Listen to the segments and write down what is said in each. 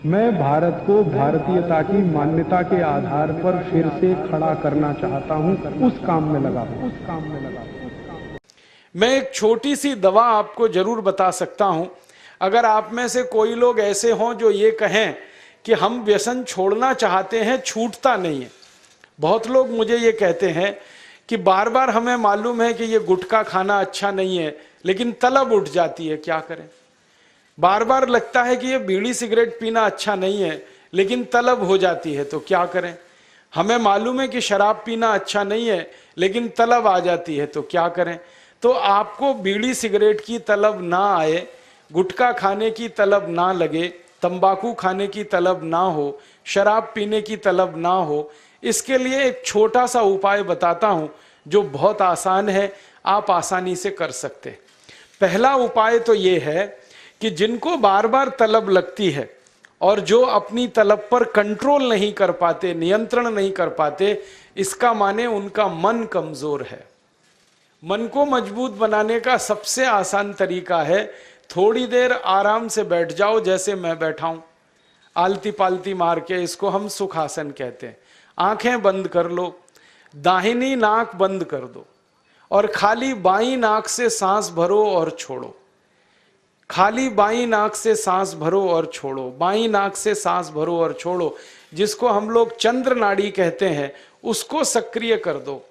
मैं भारत को भारतीयता की मान्यता के आधार पर फिर से खड़ा करना चाहता हूं, उस काम में लगा हूं। मैं एक छोटी सी दवा आपको जरूर बता सकता हूं। अगर आप में से कोई लोग ऐसे हों जो ये कहें कि हम व्यसन छोड़ना चाहते हैं, छूटता नहीं है। बहुत लोग मुझे ये कहते हैं कि बार बार हमें मालूम है कि ये गुटखा खाना अच्छा नहीं है, लेकिन तलब उठ जाती है, क्या करें। बार बार लगता है कि ये बीड़ी सिगरेट पीना अच्छा नहीं है, लेकिन तलब हो जाती है, तो क्या करें। हमें मालूम है कि शराब पीना अच्छा नहीं है, लेकिन तलब आ जाती है, तो क्या करें। तो आपको बीड़ी सिगरेट की तलब ना आए, गुटखा खाने की तलब ना लगे, तंबाकू खाने की तलब ना हो, शराब पीने की तलब ना हो, इसके लिए एक छोटा सा उपाय बताता हूं जो बहुत आसान है, आप आसानी से कर सकते हैं। पहला उपाय तो ये है कि जिनको बार बार तलब लगती है और जो अपनी तलब पर कंट्रोल नहीं कर पाते, नियंत्रण नहीं कर पाते, इसका माने उनका मन कमजोर है। मन को मजबूत बनाने का सबसे आसान तरीका है, थोड़ी देर आराम से बैठ जाओ, जैसे मैं बैठा हूं, आलती पालती मार के, इसको हम सुखासन कहते हैं। आंखें बंद कर लो, दाहिनी नाक बंद कर दो और खाली बाईं नाक से सांस भरो और छोड़ो। खाली बाईं नाक से सांस भरो और छोड़ो, बाईं नाक से सांस भरो और छोड़ो। जिसको हम लोग चंद्र नाड़ी कहते हैं, उसको सक्रिय कर दो।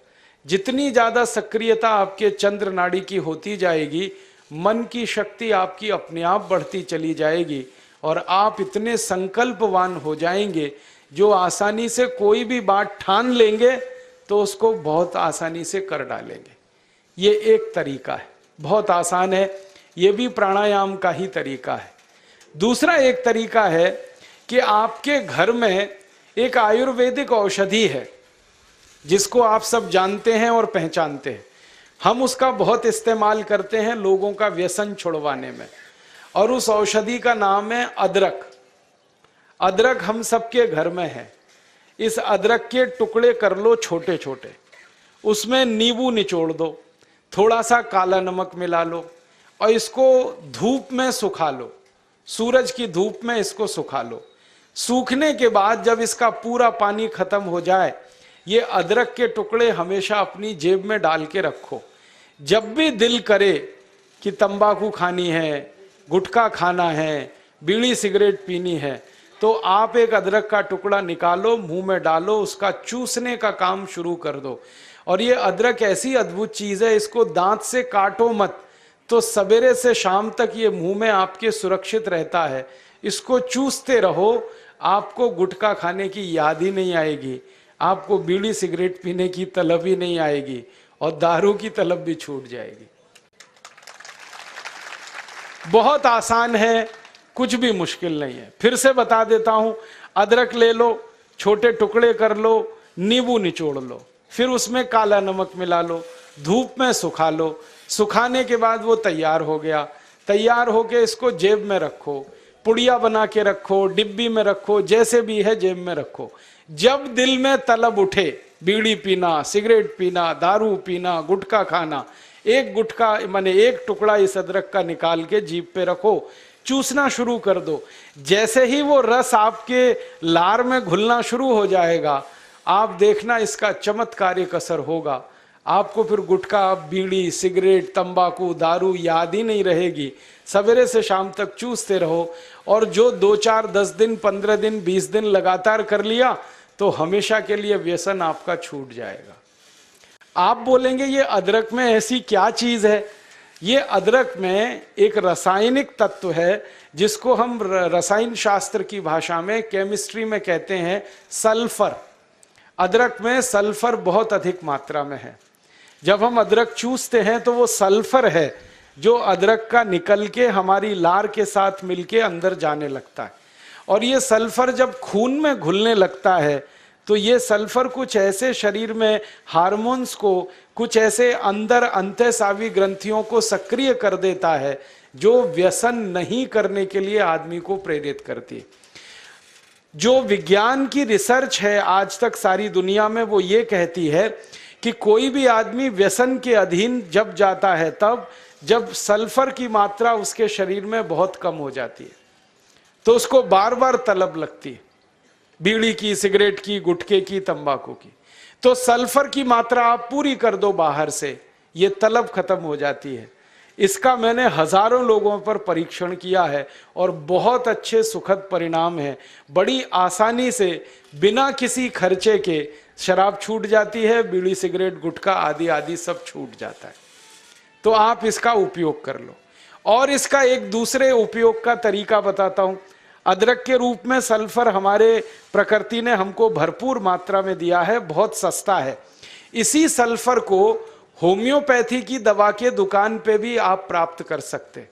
जितनी ज्यादा सक्रियता आपके चंद्र नाड़ी की होती जाएगी, मन की शक्ति आपकी अपने आप बढ़ती चली जाएगी और आप इतने संकल्पवान हो जाएंगे जो आसानी से कोई भी बात ठान लेंगे तो उसको बहुत आसानी से कर डालेंगे। ये एक तरीका है, बहुत आसान है, ये भी प्राणायाम का ही तरीका है। दूसरा एक तरीका है कि आपके घर में एक आयुर्वेदिक औषधि है जिसको आप सब जानते हैं और पहचानते हैं। हम उसका बहुत इस्तेमाल करते हैं लोगों का व्यसन छुड़वाने में, और उस औषधि का नाम है अदरक। अदरक हम सबके घर में है। इस अदरक के टुकड़े कर लो छोटे छोटे, उसमें नींबू निचोड़ दो, थोड़ा सा काला नमक मिला लो और इसको धूप में सुखा लो, सूरज की धूप में इसको सुखा लो। सूखने के बाद जब इसका पूरा पानी खत्म हो जाए, ये अदरक के टुकड़े हमेशा अपनी जेब में डाल के रखो। जब भी दिल करे कि तंबाकू खानी है, गुटखा खाना है, बीड़ी सिगरेट पीनी है, तो आप एक अदरक का टुकड़ा निकालो, मुंह में डालो, उसका चूसने का काम शुरू कर दो। और ये अदरक ऐसी अद्भुत चीज है, इसको दांत से काटो मत, तो सवेरे से शाम तक ये मुंह में आपके सुरक्षित रहता है। इसको चूसते रहो, आपको गुटखा खाने की याद ही नहीं आएगी, आपको बीड़ी सिगरेट पीने की तलब ही नहीं आएगी और दारू की तलब भी छूट जाएगी। बहुत आसान है, कुछ भी मुश्किल नहीं है। फिर से बता देता हूं, अदरक ले लो, छोटे टुकड़े कर लो, नींबू निचोड़ लो, फिर उसमें काला नमक मिला लो, धूप में सुखा लो। सुखाने के बाद वो तैयार हो गया। तैयार होके इसको जेब में रखो, पुड़िया बना के रखो, डिब्बी में रखो, जैसे भी है जेब में रखो। जब दिल में तलब उठे, बीड़ी पीना, सिगरेट पीना, दारू पीना, गुटखा खाना, एक गुटखा माने एक टुकड़ा इस अदरक का निकाल के जीभ पे रखो, चूसना शुरू कर दो। जैसे ही वो रस आपके लार में घुलना शुरू हो जाएगा, आप देखना इसका चमत्कारिक असर होगा। आपको फिर गुटखा, बीड़ी, सिगरेट, तंबाकू, दारू याद ही नहीं रहेगी। सवेरे से शाम तक चूसते रहो, और जो 2, 4, 10 दिन, 15 दिन, 20 दिन लगातार कर लिया तो हमेशा के लिए व्यसन आपका छूट जाएगा। आप बोलेंगे ये अदरक में ऐसी क्या चीज है? ये अदरक में एक रासायनिक तत्व है जिसको हम रसायन शास्त्र की भाषा में, केमिस्ट्री में कहते हैं सल्फर। अदरक में सल्फर बहुत अधिक मात्रा में है। जब हम अदरक चूसते हैं तो वो सल्फर है जो अदरक का निकल के हमारी लार के साथ मिलके अंदर जाने लगता है। और ये सल्फर जब खून में घुलने लगता है तो ये सल्फर कुछ ऐसे शरीर में हार्मोन्स को, कुछ ऐसे अंदर अंतःस्रावी ग्रंथियों को सक्रिय कर देता है जो व्यसन नहीं करने के लिए आदमी को प्रेरित करती है। जो विज्ञान की रिसर्च है आज तक सारी दुनिया में, वो ये कहती है कि कोई भी आदमी व्यसन के अधीन जब जाता है तब जब सल्फर की मात्रा उसके शरीर में बहुत कम हो जाती है। तो उसको बार बार तलब लगती है, बीड़ी की, सिगरेट की, गुटखे की, तंबाकू की। तो सल्फर की मात्रा आप पूरी कर दो बाहर से, ये तलब खत्म हो जाती है। इसका मैंने हजारों लोगों पर परीक्षण किया है और बहुत अच्छे सुखद परिणाम है। बड़ी आसानी से बिना किसी खर्चे के शराब छूट जाती है, बीड़ी, सिगरेट, गुटखा आदि आदि सब छूट जाता है। तो आप इसका उपयोग कर लो। और इसका एक दूसरे उपयोग का तरीका बताता हूं। अदरक के रूप में सल्फर हमारे प्रकृति ने हमको भरपूर मात्रा में दिया है, बहुत सस्ता है। इसी सल्फर को होम्योपैथी की दवा के दुकान पे भी आप प्राप्त कर सकते।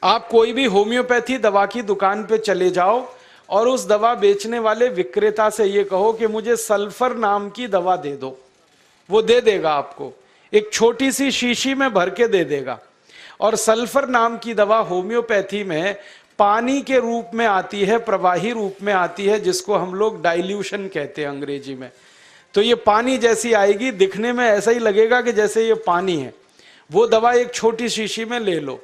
आप कोई भी होम्योपैथी दवा की दुकान पे चले जाओ और उस दवा बेचने वाले विक्रेता से ये कहो कि मुझे सल्फर नाम की दवा दे दो, वो दे देगा आपको, एक छोटी सी शीशी में भर के दे देगा। और सल्फर नाम की दवा होम्योपैथी में पानी के रूप में आती है, प्रवाही रूप में आती है, जिसको हम लोग डाइल्यूशन कहते हैं अंग्रेजी में। तो ये पानी जैसी आएगी, दिखने में ऐसा ही लगेगा कि जैसे ये पानी है। वो दवा एक छोटी शीशी में ले लो।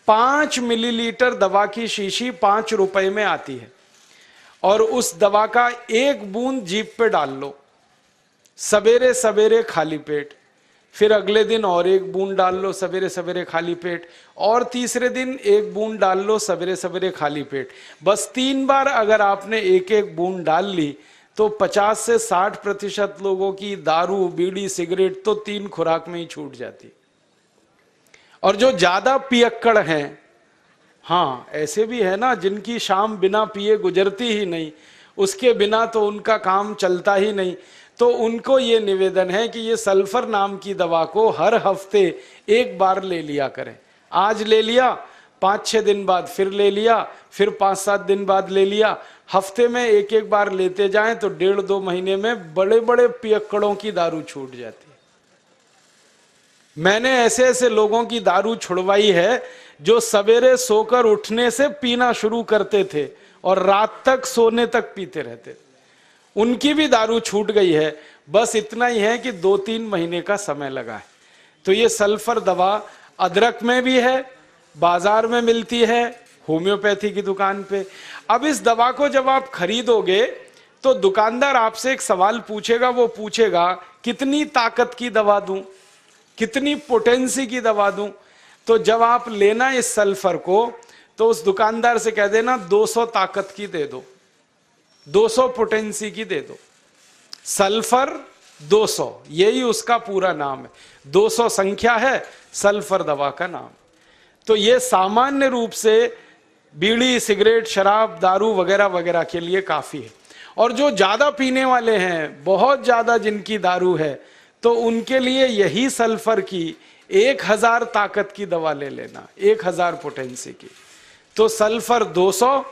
5 मिलीलीटर दवा की शीशी 5 रुपए में आती है और उस दवा का 1 बूंद जीभ पे डाल लो सवेरे सवेरे खाली पेट, फिर अगले दिन और 1 बूंद डाल लो सवेरे सवेरे खाली पेट, और तीसरे दिन 1 बूंद डाल लो सवेरे सवेरे खाली पेट। बस 3 बार अगर आपने 1-1 बूंद डाल ली तो 50 से 60% लोगों की दारू, बीड़ी, सिगरेट तो 3 खुराक में ही छूट जाती। और जो ज्यादा पियक्कड़ हैं, हाँ ऐसे भी है ना जिनकी शाम बिना पिए गुजरती ही नहीं, उसके बिना तो उनका काम चलता ही नहीं, तो उनको ये निवेदन है कि ये सल्फर नाम की दवा को हर हफ्ते 1 बार ले लिया करें। आज ले लिया, 5-6 दिन बाद फिर ले लिया, फिर 5-7 दिन बाद ले लिया। हफ्ते में 1-1 बार लेते जाएं तो 1.5-2 महीने में बड़े बड़े पियक्कड़ों की दारू छूट जाती है। मैंने ऐसे ऐसे लोगों की दारू छुड़वाई है जो सवेरे सोकर उठने से पीना शुरू करते थे और रात तक सोने तक पीते रहते थे, उनकी भी दारू छूट गई है। बस इतना ही है कि 2-3 महीने का समय लगा है। तो ये सल्फर दवा अदरक में भी है, बाजार में मिलती है, होम्योपैथी की दुकान पे। अब इस दवा को जब आप खरीदोगे तो दुकानदार आपसे एक सवाल पूछेगा, वो पूछेगा कितनी ताकत की दवा दूं, कितनी पोटेंसी की दवा दूं। तो जब आप लेना इस सल्फर को तो उस दुकानदार से कह देना 200 ताकत की दे दो, 200 पोटेंसी की दे दो। सल्फर 200, यही उसका पूरा नाम है। 200 संख्या है सल्फर दवा का नाम। तो ये सामान्य रूप से बीड़ी, सिगरेट, शराब, दारू वगैरह वगैरह के लिए काफी है। और जो ज्यादा पीने वाले हैं, बहुत ज्यादा जिनकी दारू है, तो उनके लिए यही सल्फर की 1000 ताकत की दवा ले लेना, 1000 पोटेंसी की। तो सल्फर 200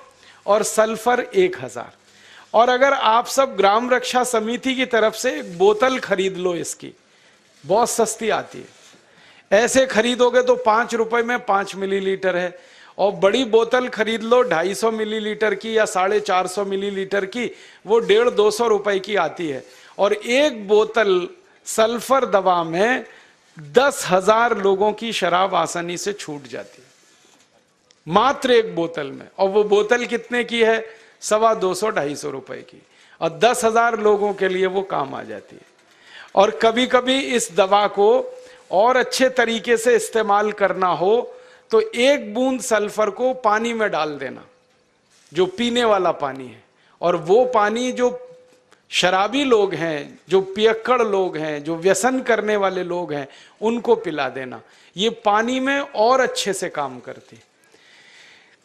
और सल्फर 1000। और अगर आप सब ग्राम रक्षा समिति की तरफ से एक बोतल खरीद लो, इसकी बहुत सस्ती आती है। ऐसे खरीदोगे तो 5 रुपए में 5 मिलीलीटर है, और बड़ी बोतल खरीद लो 250 मिलीलीटर की या 450 मिलीलीटर की, वो 150-200 रुपए की आती है। और एक बोतल सल्फर दवा में 10,000 लोगों की शराब आसानी से छूट जाती है, मात्र एक बोतल में। और वो बोतल कितने की है? 250-250 रुपए की, और 10,000 लोगों के लिए वो काम आ जाती है। और कभी कभी इस दवा को और अच्छे तरीके से इस्तेमाल करना हो तो 1 बूंद सल्फर को पानी में डाल देना, जो पीने वाला पानी है, और वो पानी जो शराबी लोग हैं, जो पियक्कड़ लोग हैं, जो व्यसन करने वाले लोग हैं, उनको पिला देना। ये पानी में और अच्छे से काम करती।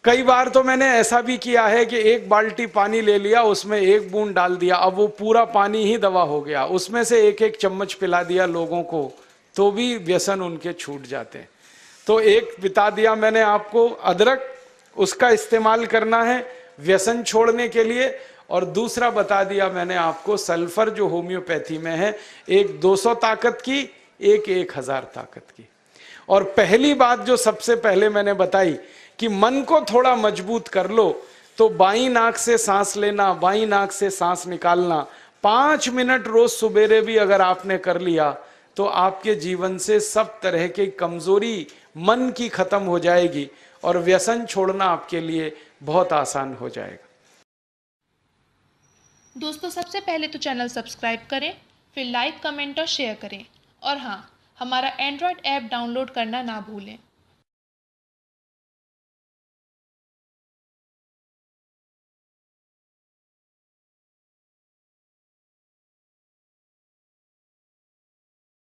कई बार तो मैंने ऐसा भी किया है कि 1 बाल्टी पानी ले लिया, उसमें 1 बूंद डाल दिया, अब वो पूरा पानी ही दवा हो गया। उसमें से 1-1 चम्मच पिला दिया लोगों को, तो भी व्यसन उनके छूट जाते हैं। तो एक बता दिया मैंने आपको अदरक, उसका इस्तेमाल करना है व्यसन छोड़ने के लिए, और दूसरा बता दिया मैंने आपको सल्फर जो होम्योपैथी में है, एक 200 ताकत की, एक 1000 ताकत की। और पहली बात जो सबसे पहले मैंने बताई कि मन को थोड़ा मजबूत कर लो, तो बाईं नाक से सांस लेना, बाईं नाक से सांस निकालना 5 मिनट रोज सुबेरे भी अगर आपने कर लिया तो आपके जीवन से सब तरह की कमजोरी मन की खत्म हो जाएगी और व्यसन छोड़ना आपके लिए बहुत आसान हो जाएगा। दोस्तों, सबसे पहले तो चैनल सब्सक्राइब करें, फिर लाइक, कमेंट और शेयर करें। और हाँ, हमारा एंड्रॉयड ऐप डाउनलोड करना ना भूलें।